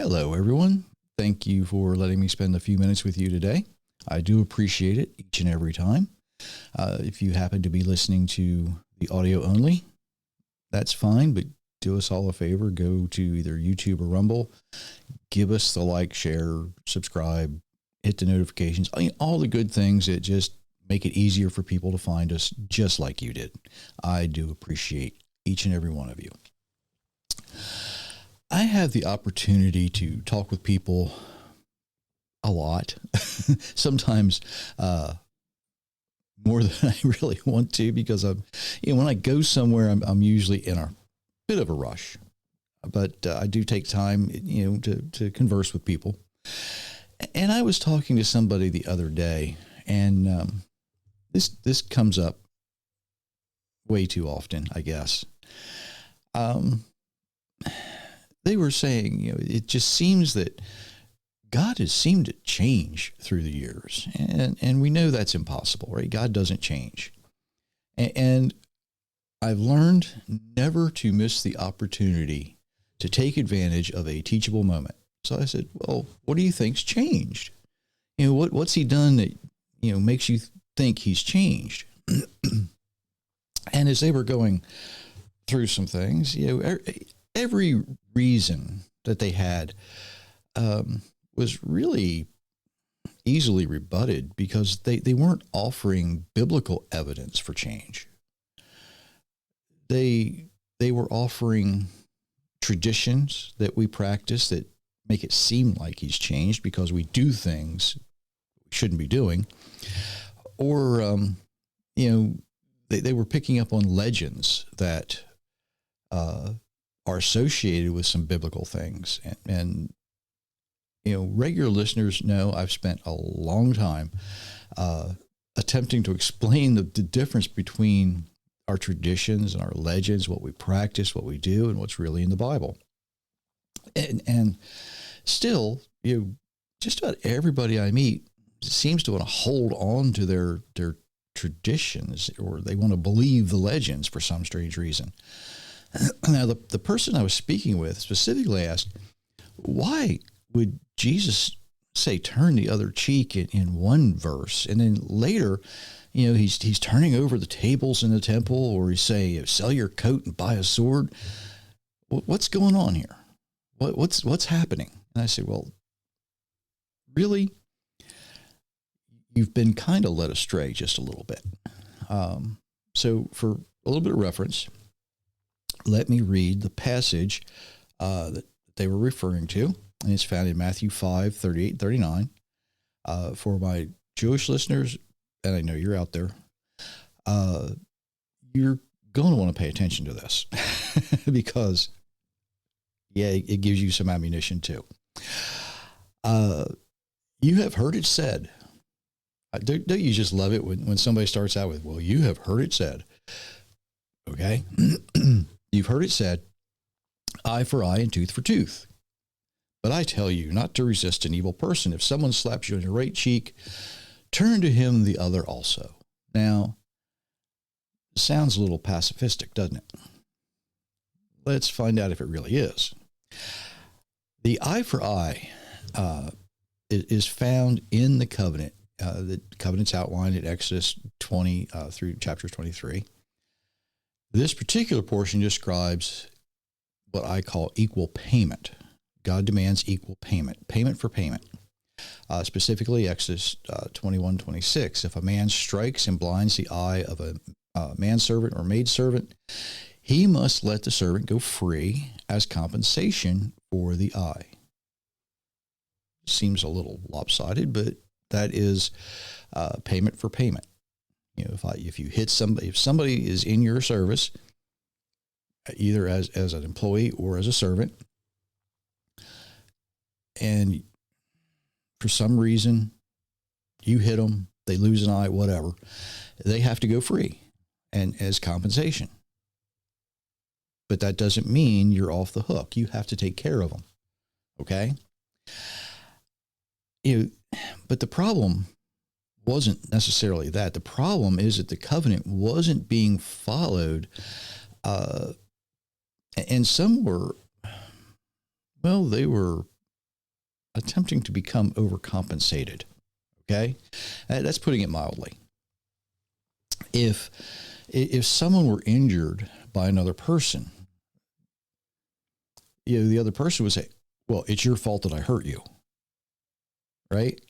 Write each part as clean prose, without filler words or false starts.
Hello, everyone. Thank you for letting me spend a few minutes with you today. I do appreciate it each and every time. If you happen to be listening to the audio only, that's fine, but do us all a favor. Go to either YouTube or Rumble. Give us the like, share, subscribe, hit the notifications. All the good things that just make it easier for people to find us just like you did. I do appreciate each and every one of you. I have the opportunity to talk with people a lot, sometimes more than I really want to, because when I go somewhere, I'm usually in a bit of a rush, but I do take time, to converse with people. And I was talking to somebody the other day, and this comes up way too often, I guess. They were saying, it just seems that God has seemed to change through the years. And we know that's impossible, right? God doesn't change. And I've learned never to miss the opportunity to take advantage of a teachable moment. So I said, well, what do you think's changed? What's he done that, makes you think he's changed? And as they were going through some things, every reason that they had was really easily rebutted because they weren't offering biblical evidence for change. They were offering traditions that we practice that make it seem like he's changed because we do things we shouldn't be doing. Or, they were picking up on legends that are associated with some biblical things. And regular listeners know I've spent a long time attempting to explain the difference between our traditions and our legends, what we practice, what we do, and what's really in the Bible. And still, just about everybody I meet seems to want to hold on to their traditions, or they want to believe the legends for some strange reason. Now, the person I was speaking with specifically asked, why would Jesus say turn the other cheek in one verse, and then later, he's turning over the tables in the temple, or he's saying, sell your coat and buy a sword? What's going on here? What's happening? And I said, well, really, you've been kind of led astray just a little bit. So for a little bit of reference, let me read the passage that they were referring to, and it's found in Matthew 5:38-39. For my Jewish listeners, and I know you're out there, you're going to want to pay attention to this because, it gives you some ammunition too. You have heard it said. Don't you just love it when somebody starts out with, well, you have heard it said. Okay? You've heard it said, eye for eye and tooth for tooth. But I tell you not to resist an evil person. If someone slaps you on your right cheek, turn to him the other also. Now, sounds a little pacifistic, doesn't it? Let's find out if it really is. The eye for eye is found in the covenant. The covenant's outlined in Exodus 20 through chapter 23. This particular portion describes what I call equal payment. God demands equal payment, payment for payment. Specifically, Exodus 21:26. If a man strikes and blinds the eye of a manservant or maidservant, he must let the servant go free as compensation for the eye. Seems a little lopsided, but that is payment for payment. If you hit somebody, if somebody is in your service, either as an employee or as a servant, and for some reason you hit them, they lose an eye, whatever, they have to go free and as compensation. But that doesn't mean you're off the hook. You have to take care of them. Okay? But the problem wasn't necessarily that. The problem is that the covenant wasn't being followed. And some were, they were attempting to become overcompensated. Okay, that's putting it mildly. If someone were injured by another person, the other person would say, "Well, it's your fault that I hurt you," right?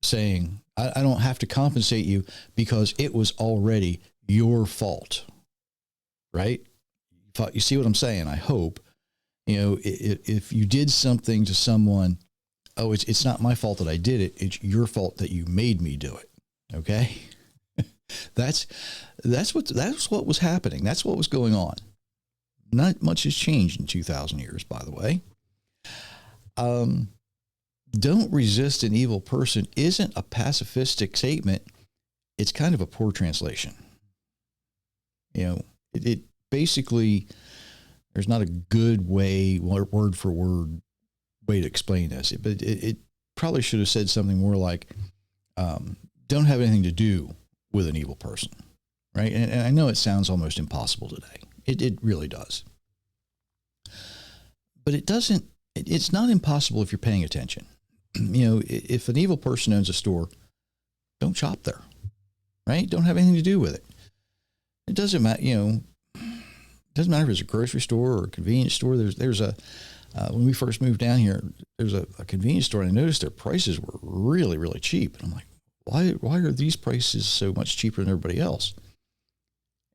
Saying, I don't have to compensate you because it was already your fault, right? You see what I'm saying? I hope, if you did something to someone, oh, it's not my fault that I did it. It's your fault that you made me do it. Okay. That's what was happening. That's what was going on. Not much has changed in 2,000 years, by the way. Don't resist an evil person isn't a pacifistic statement. It's kind of a poor translation. It basically, there's not a good way, word for word way to explain this, but it probably should have said something more like, don't have anything to do with an evil person, right? And I know it sounds almost impossible today. It really does. But it's not impossible if you're paying attention. If an evil person owns a store, don't shop there, right? Don't have anything to do with it. It doesn't matter, it doesn't matter if it's a grocery store or a convenience store. There's a, when we first moved down here, there's a convenience store, and I noticed their prices were really, really cheap. And I'm like, why are these prices so much cheaper than everybody else?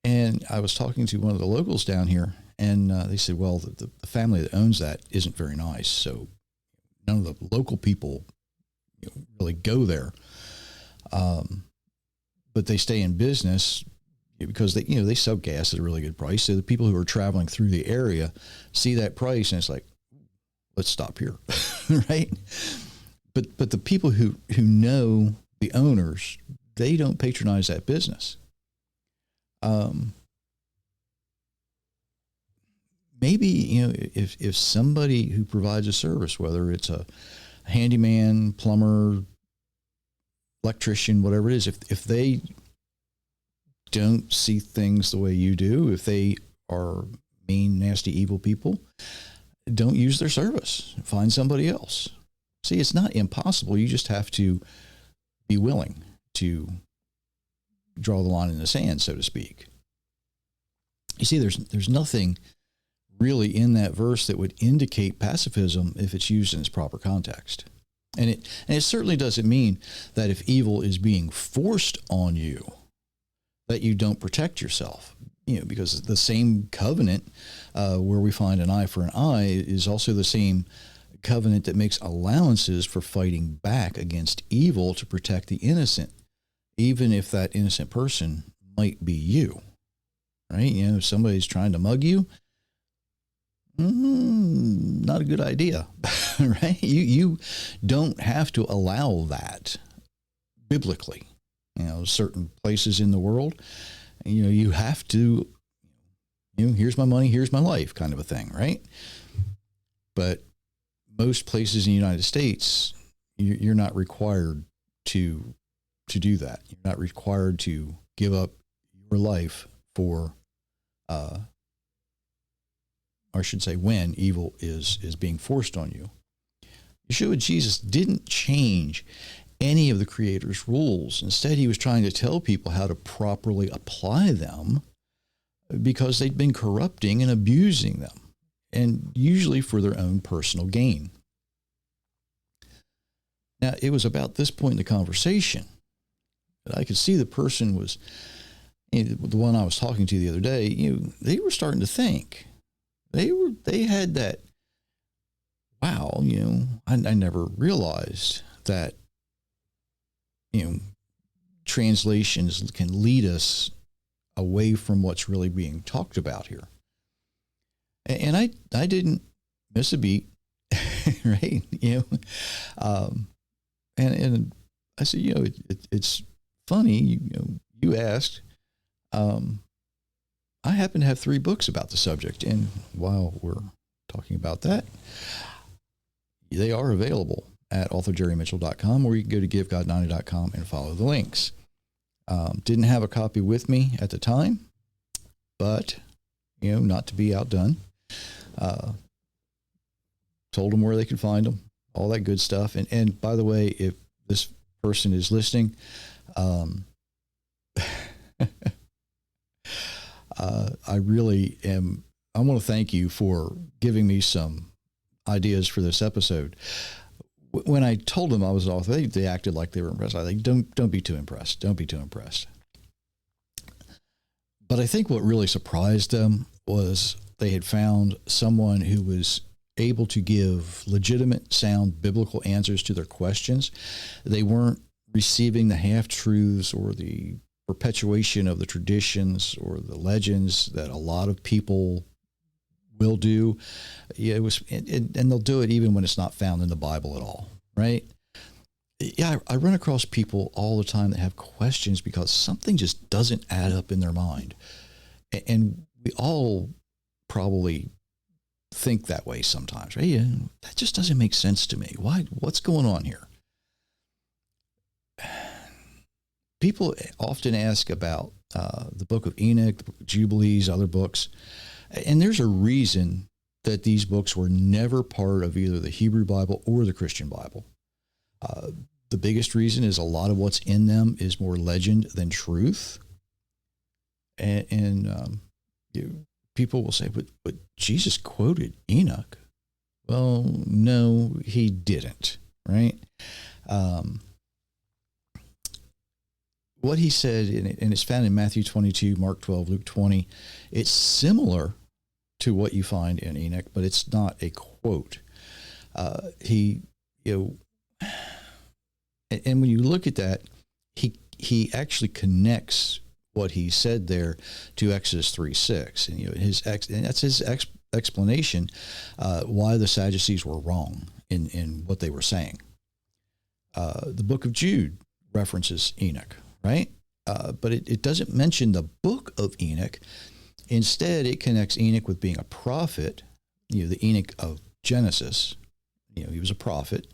And I was talking to one of the locals down here, and they said, well, the family that owns that isn't very nice. So none of the local people really go there. But they stay in business because they sell gas at a really good price. So the people who are traveling through the area see that price, and it's like, let's stop here. Right. But the people who know the owners, they don't patronize that business. Maybe, if somebody who provides a service, whether it's a handyman, plumber, electrician, whatever it is, if they don't see things the way you do, if they are mean, nasty, evil people, don't use their service. Find somebody else. See, it's not impossible. You just have to be willing to draw the line in the sand, so to speak. You see, there's nothing really in that verse that would indicate pacifism if it's used in its proper context. And it certainly doesn't mean that if evil is being forced on you, that you don't protect yourself. Because the same covenant where we find an eye for an eye is also the same covenant that makes allowances for fighting back against evil to protect the innocent, even if that innocent person might be you, right? If somebody's trying to mug you, not a good idea, right? You don't have to allow that biblically. Certain places in the world, you have to, here's my money, here's my life kind of a thing, right? But most places in the United States, you're not required to do that. You're not required to give up your life for, or I should say, when evil is being forced on you. Yeshua, Jesus, didn't change any of the Creator's rules. Instead, he was trying to tell people how to properly apply them because they'd been corrupting and abusing them, and usually for their own personal gain. Now, it was about this point in the conversation that I could see the person was, the one I was talking to the other day, they were starting to think. They had that, wow, I never realized that, translations can lead us away from what's really being talked about here. And I didn't miss a beat, right? And I said, it's funny, you asked, I happen to have 3 books about the subject. And while we're talking about that, they are available at authorjerrymitchell.com, or you can go to givegod90.com and follow the links. Didn't have a copy with me at the time, but, not to be outdone, told them where they could find them. all that good stuff. And by the way, if this person is listening, I really am. I want to thank you for giving me some ideas for this episode. When I told them I was off, they acted like they were impressed. I think don't be too impressed. Don't be too impressed. But I think what really surprised them was they had found someone who was able to give legitimate, sound biblical answers to their questions. They weren't receiving the half-truths or the perpetuation of the traditions or the legends that a lot of people will do. Yeah, it was, and they'll do it even when it's not found in the Bible at all, right? Yeah, I run across people all the time that have questions because something just doesn't add up in their mind. And we all probably think that way sometimes, right? Yeah, that just doesn't make sense to me. Why? What's going on here? People often ask about the book of Enoch, the book of Jubilees, other books. And there's a reason that these books were never part of either the Hebrew Bible or the Christian Bible. The biggest reason is a lot of what's in them is more legend than truth. And people will say, but Jesus quoted Enoch. Well, no, he didn't, right? What he said, and it's found in Matthew 22, Mark 12, Luke 20, it's similar to what you find in Enoch, but it's not a quote. And when you look at that, he actually connects what he said there to Exodus 3:6, and and that's his explanation why the Sadducees were wrong in what they were saying. The book of Jude references Enoch, right? But it doesn't mention the book of Enoch. Instead, it connects Enoch with being a prophet. The Enoch of Genesis. He was a prophet.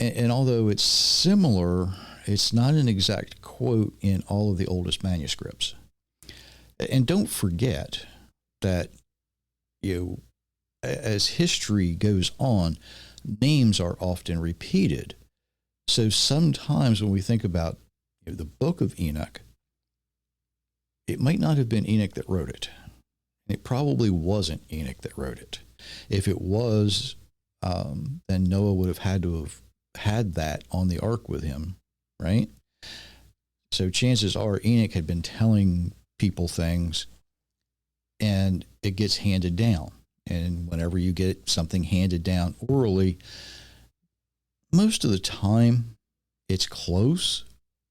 And although it's similar, it's not an exact quote in all of the oldest manuscripts. And don't forget that, as history goes on, names are often repeated. So sometimes when we think about the book of Enoch, it might not have been Enoch that wrote it. It probably wasn't Enoch that wrote it. If it was, then Noah would have had to have had that on the ark with him, right? So chances are Enoch had been telling people things, and it gets handed down. And whenever you get something handed down orally, most of the time it's close,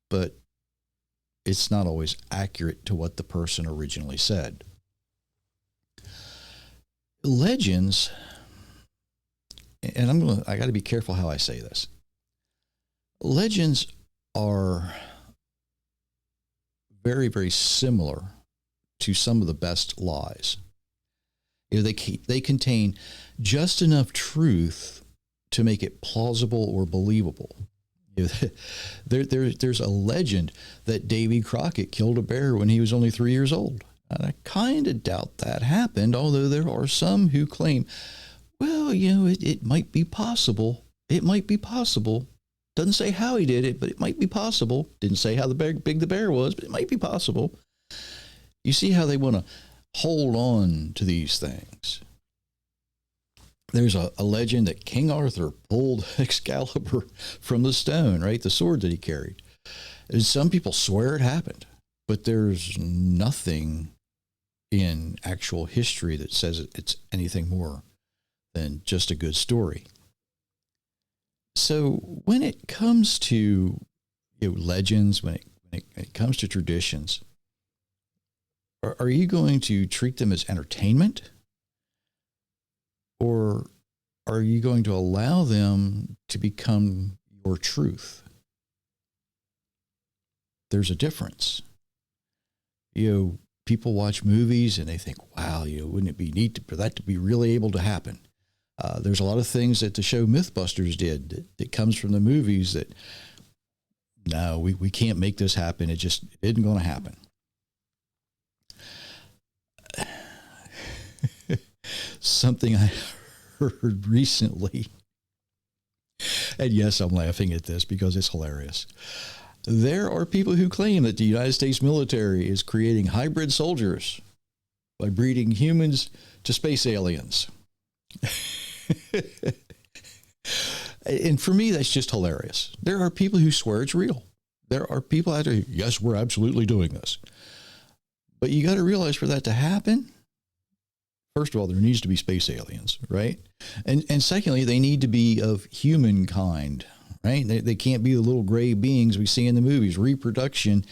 but it's not always accurate to what the person originally said. Legends, and I got to be careful how I say this. Legends are very, very similar to some of the best lies. They contain just enough truth to make it plausible or believable. There's a legend that Davy Crockett killed a bear when he was only 3 years old. And I kind of doubt that happened, although there are some who claim, well, it might be possible. It might be possible. Doesn't say how he did it, but it might be possible. Didn't say how big the bear was, but it might be possible. You see how they want to hold on to these things. There's a legend that King Arthur pulled Excalibur from the stone, right? The sword that he carried. And some people swear it happened, but there's nothing in actual history that says it's anything more than just a good story. So when it comes to legends, when it comes to traditions, are you going to treat them as entertainment? Or are you going to allow them to become your truth? There's a difference. People watch movies and they think, wow, wouldn't it be neat for that to be really able to happen? There's a lot of things that the show Mythbusters did that comes from the movies that, no, we can't make this happen. It just isn't going to happen. Something I heard recently, and yes, I'm laughing at this because it's hilarious. There are people who claim that the United States military is creating hybrid soldiers by breeding humans to space aliens. And for me, that's just hilarious. There are people who swear it's real. There are people out there, yes, we're absolutely doing this. But you got to realize for that to happen, first of all, there needs to be space aliens, right? And secondly, they need to be of humankind, right? They can't be the little gray beings we see in the movies. Reproduction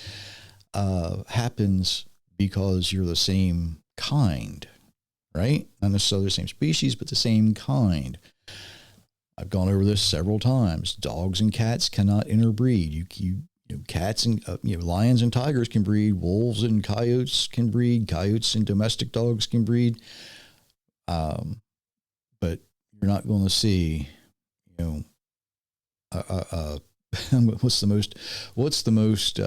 happens because you're the same kind, right? Not necessarily the same species, but the same kind. I've gone over this several times. Dogs and cats cannot interbreed. You know, cats and lions and tigers can breed. Wolves and coyotes can breed. Coyotes and domestic dogs can breed. But you're not going to see, what's the most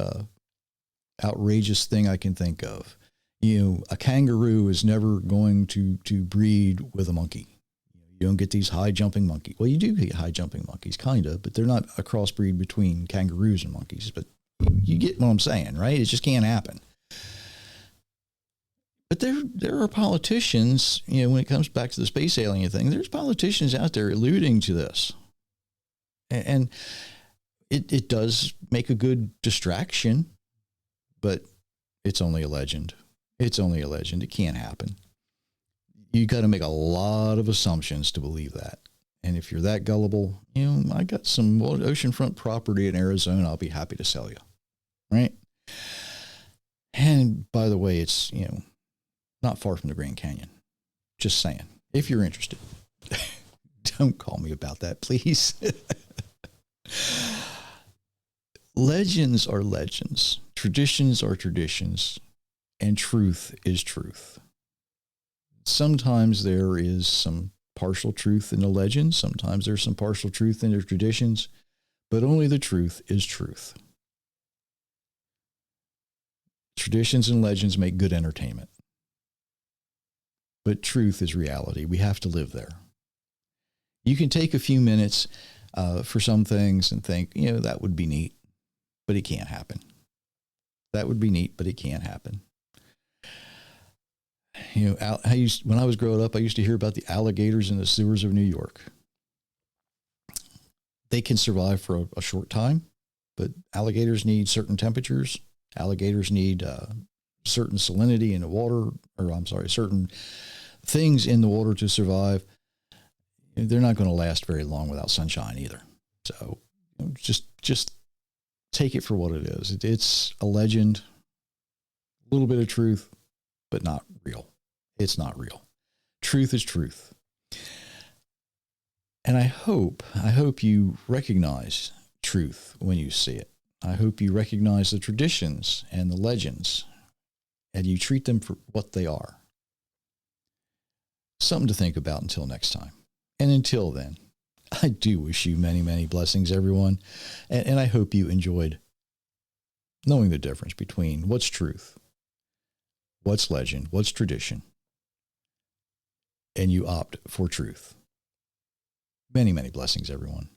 outrageous thing I can think of? A kangaroo is never going to breed with a monkey. You don't get these high jumping monkeys. Well, you do get high jumping monkeys, kind of, but they're not a crossbreed between kangaroos and monkeys. But you get what I'm saying, right? It just can't happen. But there are politicians, when it comes back to the space alien thing, there's politicians out there alluding to this. And it does make a good distraction, but it's only a legend. It's only a legend. It can't happen. You got to make a lot of assumptions to believe that. And if you're that gullible, I got some oceanfront property in Arizona I'll be happy to sell you. Right? And by the way, it's, not far from the Grand Canyon. Just saying. If you're interested. Don't call me about that, please. Legends are legends. Traditions are traditions. And truth is truth. Sometimes there is some partial truth in the legends. Sometimes there's some partial truth in the traditions. But only the truth is truth. Traditions and legends make good entertainment. But truth is reality. We have to live there. You can take a few minutes for some things and think, that would be neat, but it can't happen. That would be neat, but it can't happen. When I was growing up, I used to hear about the alligators in the sewers of New York. They can survive for a short time, but alligators need certain temperatures. Alligators need certain salinity in the water, certain things in the water to survive. They're not going to last very long without sunshine either. So just take it for what it is. It's a legend, a little bit of truth, but not real. It's not real. Truth is truth. And I hope you recognize truth when you see it. I hope you recognize the traditions and the legends and you treat them for what they are. Something to think about until next time. And until then, I do wish you many, many blessings, everyone. And I hope you enjoyed knowing the difference between what's truth, what's legend, what's tradition, and you opt for truth. Many, many blessings, everyone.